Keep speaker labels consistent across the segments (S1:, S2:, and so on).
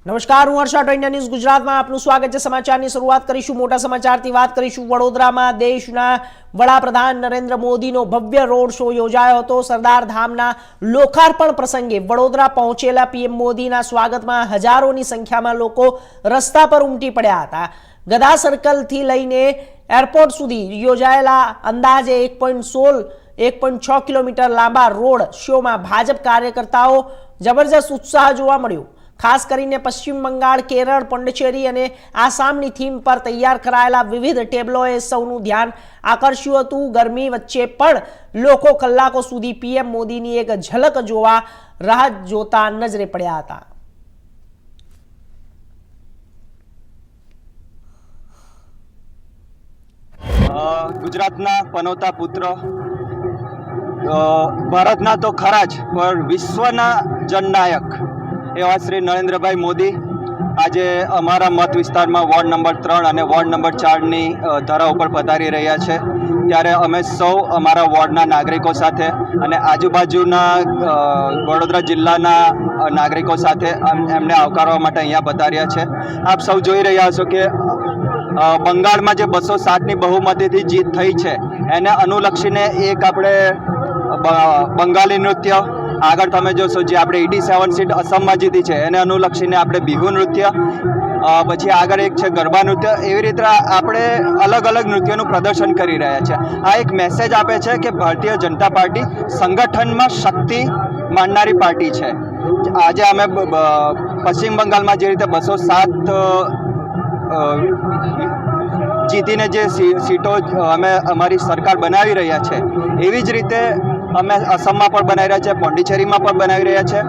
S1: નમસ્કાર, હું હર્ષા ટોઇન્ડિયા ન્યૂઝ ગુજરાતમાં આપનું સ્વાગત છે। સમાચારની શરૂઆત કરીશું મોટા સમાચારથી। વાત કરીશું વડોદરામાં દેશના વડાપ્રધાન નરેન્દ્ર મોદીનો ભવ્ય રોડ શો યોજાયો હતો। સરદાર ધામના લોકાર્પણ પ્રસંગે વડોદરા પહોંચેલા પીએમ મોદીના સ્વાગતમાં હજારોની સંખ્યામાં લોકો રસ્તા પર ઉમટી પડ્યા હતા। ગદા સર્કલથી લઈને એરપોર્ટ સુધી યોજાયેલા અંદાજે 1.6 કિલોમીટર લાંબા રોડ શોમાં ભાજપ કાર્યકર્તાઓ જબરજસ્ત ઉત્સાહ જોવા મળ્યો। ખાસ કરીને પશ્ચિમ બંગાળ, કેરળ, પોંડિચેરી અને આસામની થીમ પર તૈયાર કરાયેલા વિવિધ ટેબ્લોએ સૌનું ધ્યાન આકર્ષ્યું હતું। ગરમી વચ્ચે પણ લોકો કલાકો સુધી પીએમ મોદીની એક ઝલક જોવા રાહ જોતા નજરે પડ્યા હતા।
S2: ગુજરાતના પનોતા પુત્ર, ભારતના તો ખરા જ પણ વિશ્વના જનનાયક એવા શ્રી નરેન્દ્રભાઈ મોદી આજે અમારા મત વિસ્તારમાં વોર્ડ નંબર 3 અને વોર્ડ નંબર 4ની ધરા ઉપર પધારી રહ્યા છે। ત્યારે અમે સૌ અમારા વોર્ડના નાગરિકો સાથે અને આજુબાજુના વડોદરા જિલ્લાના નાગરિકો સાથે એમને આવકારવા માટે અહીંયા પધાર્યા છે। આપ સૌ જોઈ રહ્યા છો કે બંગાળમાં જે 207ની બહુમતીથી જીત થઈ છે એને અનુલક્ષીને એક આપણે બંગાળી નૃત્ય, આગળ તમે જોશો જે આપણે 87 સીટ અસમમાં જીતી છે એને અનુલક્ષીને આપણે બિહુ નૃત્ય, પછી આગળ એક છે ગરબા નૃત્ય, એવી રીતે આપણે અલગ અલગ નૃત્યોનું પ્રદર્શન કરી રહ્યા છે। આ એક મેસેજ આપે છે કે ભારતીય જનતા પાર્ટી સંગઠનમાં શક્તિ માનનારી પાર્ટી છે। આજે અમે પશ્ચિમ બંગાળમાં જે રીતે 207 જીતીને જે સીટો અમે અમારી સરકાર બનાવી રહ્યા છે એવી જ રીતે અમે અસમમાં પણ બનાવી રહ્યા છે, પોંડિચેરીમાં પણ બનાવી રહ્યા છે।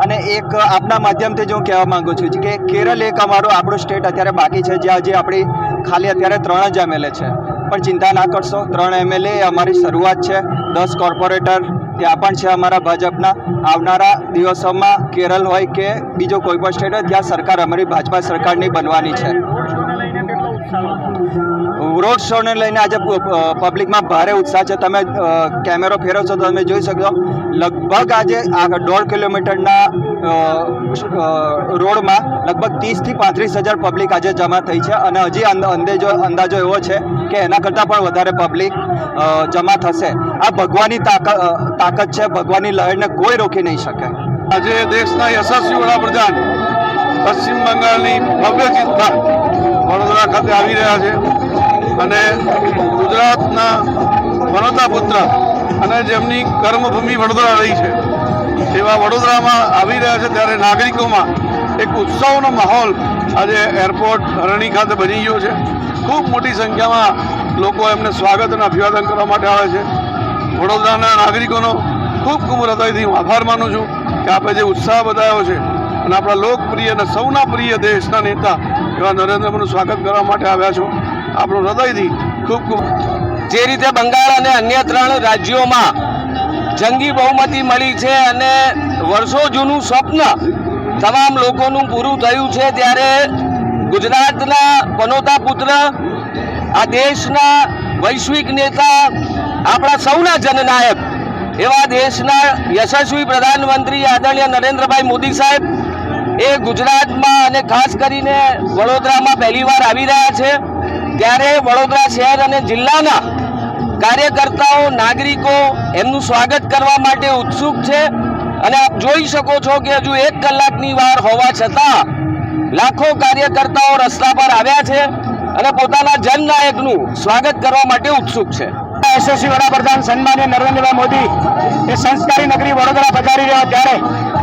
S2: અને એક આપના માધ્યમથી જ હું કહેવા માગું છું કે કેરળ એક આપણું સ્ટેટ અત્યારે બાકી છે જ્યાં હજી આપણી ખાલી અત્યારે 3 જ એમએલએ છે, પણ ચિંતા ના કરશો, 3 એમએલએ અમારી શરૂઆત છે। 10 કોર્પોરેટર ત્યાં પણ છે અમારા ભાજપના। આવનારા દિવસોમાં કેરળ હોય કે બીજો કોઈ પણ સ્ટેટ હોય ત્યાં સરકાર અમારી ભાજપા સરકારની બનવાની છે। રોડ શોને લઈને આજે પબ્લિકમાં ભારે ઉત્સાહ છે। તમે કેમેરો ફેરવશો તો તમે જોઈ શકો લગભગ આજે 1.5 કિલોમીટરના રોડમાં લગભગ 30,000 થી 35,000 પબ્લિક આજે જમા થઈ છે અને હજી અંદાજો એવો છે કે એના કરતાં પણ વધારે પબ્લિક જમા થશે। આ ભગવાનની તાકાત છે, ભગવાનની લહેરને કોઈ રોકી નહીં શકે।
S3: આજે દેશના યશસ્વી વડાપ્રધાન પશ્ચિમ બંગાળની ભવ્ય જીત બાદ વડોદરા ખાતે આવી રહ્યા છે અને ગુજરાતના પનોતા પુત્ર અને જેમની કર્મભૂમિ વડોદરા રહી છે એવા વડોદરામાં આવી રહ્યા છે ત્યારે નાગરિકોમાં એક ઉત્સવનો માહોલ આજે એરપોર્ટ હરણી ખાતે બની ગયો છે। ખૂબ મોટી સંખ્યામાં લોકો એમને સ્વાગત અને અભિવાદન કરવા માટે આવે છે। વડોદરાના નાગરિકોનો ખૂબ ખૂબ હૃદયથી હું આભાર માનું છું કે આપણે જે ઉત્સાહ બતાવ્યો છે અને આપણા લોકપ્રિય અને સૌના પ્રિય દેશના નેતા એવા નરેન્દ્ર મોદીનું સ્વાગત કરવા માટે આવ્યા છો। આપણું હૃદયથી ખૂબ ખૂબ
S4: જે રીતે બંગાળ અને અન્ય 3 રાજ્યોમાં જંગી બહુમતી મળી છે અને વર્ષો જૂનું સ્વપ્ન તમામ લોકોનું પૂરું થયું છે ત્યારે ગુજરાતના પનોતા પુત્ર, આ દેશના વૈશ્વિક નેતા, આપણા સૌના જનનાયક એવા દેશના યશસ્વી પ્રધાનમંત્રી આદરણીય નરેન્દ્રભાઈ મોદી સાહેબ એ ગુજરાતમાં અને ખાસ કરીને વડોદરામાં પહેલીવાર આવી રહ્યા છે ત્યારે વડોદરા શહેર અને જિલ્લાના કાર્યકર્તાઓ, નાગરિકો એમનું સ્વાગત કરવા માટે ઉત્સુક છે અને આપ જોઈ શકો છો કે હજુ 1 કલાકની વાર હોવા છતાં લાખો કાર્યકર્તાઓ રસ્તા પર આવ્યા છે અને પોતાના જનનાયકનું સ્વાગત કરવા માટે ઉત્સુક છે।
S5: યશસ્વી વડાપ્રધાન સન્માનીય નરેન્દ્રભાઈ મોદી એ સંસ્કારી નગરી વડોદરા પધારી રહ્યા ત્યારે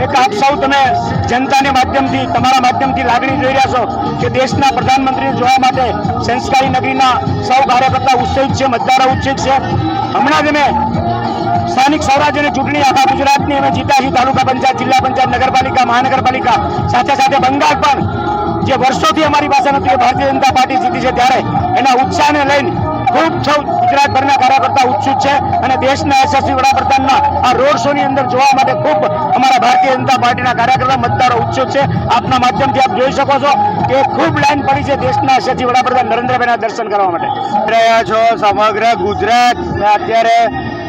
S5: એક આપ સૌ તમે જનતાના માધ્યમથી, તમારા માધ્યમથી લાગણી જોઈ રહ્યા છો કે દેશના પ્રધાનમંત્રીને જોવા માટે સંસ્કારી નગરીના સૌ કાર્યકર્તા ઉત્સુક છે, મતદારો ઉત્સુક છે। હમણાં જ અમે સ્થાનિક સ્વરાજ્યની ચૂંટણી આખા ગુજરાતની અમે જીત્યા છીએ, તાલુકા પંચાયત, જિલ્લા પંચાયત, નગરપાલિકા, મહાનગરપાલિકા, સાથે સાથે બંગાળ પણ જે વર્ષોથી અમારી પાસે નથી એ ભારતીય જનતા પાર્ટી જીતી છે ત્યારે એના ઉત્સાહને લઈને ખૂબ સૌ ગુજરાતભરના કાર્યકર્તા ઉત્સુક છે અને દેશના યશસ્વી વડાપ્રધાનના આ રોડ શોની અંદર જોવા માટે ખૂબ અમારા ભારતીય જનતા પાર્ટીના કાર્યકર્તા મતદારો ઉત્સુક છે। આપના માધ્યમથી આપ જોઈ શકો છો કે ખૂબ લાઈન પડી છે દેશના યશસ્વી વડાપ્રધાન નરેન્દ્રભાઈના દર્શન કરવા માટે।
S2: રહ્યા છો સમગ્ર ગુજરાત અત્યારે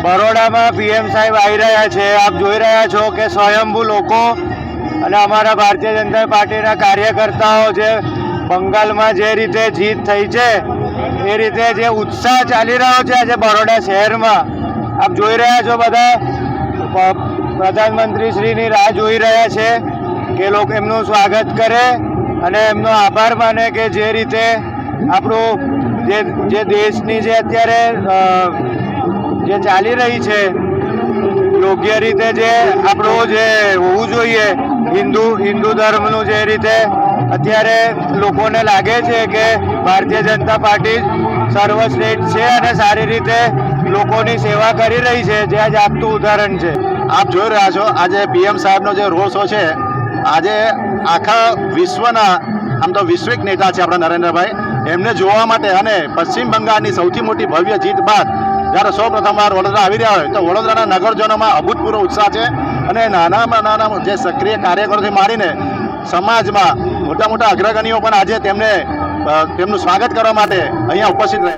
S2: બરોડામાં પીએમ સાહેબ આવી રહ્યા છે। આપ જોઈ રહ્યા છો કે સ્વયંભૂ લોકો
S5: અને અમારા ભારતીય જનતા પાર્ટીના કાર્યકર્તાઓ જે બંગાળમાં જે રીતે જીત થઈ છે એ રીતે જે ઉત્સાહ ચાલી રહ્યો છે આજે બરોડા શહેરમાં આપ જોઈ રહ્યા છો, બધા પ્રધાનમંત્રી શ્રીની રાહ જોઈ રહ્યા છે કે લોકો એમનું સ્વાગત કરે અને એમનો આભાર માને કે જે રીતે આપણું જે દેશની જે અત્યારે જે ચાલી રહી છે યોગ્ય રીતે જે આપણું જે હોવું જોઈએ હિન્દુ ધર્મનું જે રીતે અત્યારે લોકોને લાગે છે કે ભારતીય જનતા પાર્ટી સર્વશ્રેષ્ઠ છે અને સારી રીતે લોકોની સેવા કરી રહી છે, જે આજ આપતું ઉદાહરણ છે.
S3: આપ જોઈ રહ્યા છો આજે પીએમ સાહેબનો જે રોડ શો છે, આજે આખા વિશ્વના આમ તો વૈશ્વિક નેતા છે આપણા નરેન્દ્રભાઈ, એમને જોવા માટે અને પશ્ચિમ બંગાળની સૌથી મોટી ભવ્ય જીત બાદ જ્યારે સૌ પ્રથમવાર વડોદરા આવી રહ્યા હોય તો વડોદરાના નગરજનોમાં અભૂતપૂર્વ ઉત્સાહ છે અને નાનામાં નાના જે સક્રિય કાર્યકરોથી માંડીને સમાજમાં મોટા મોટા અગ્રગણીઓ પણ આજે તેમનું સ્વાગત કરવા માટે અહીંયા ઉપસ્થિત રહે.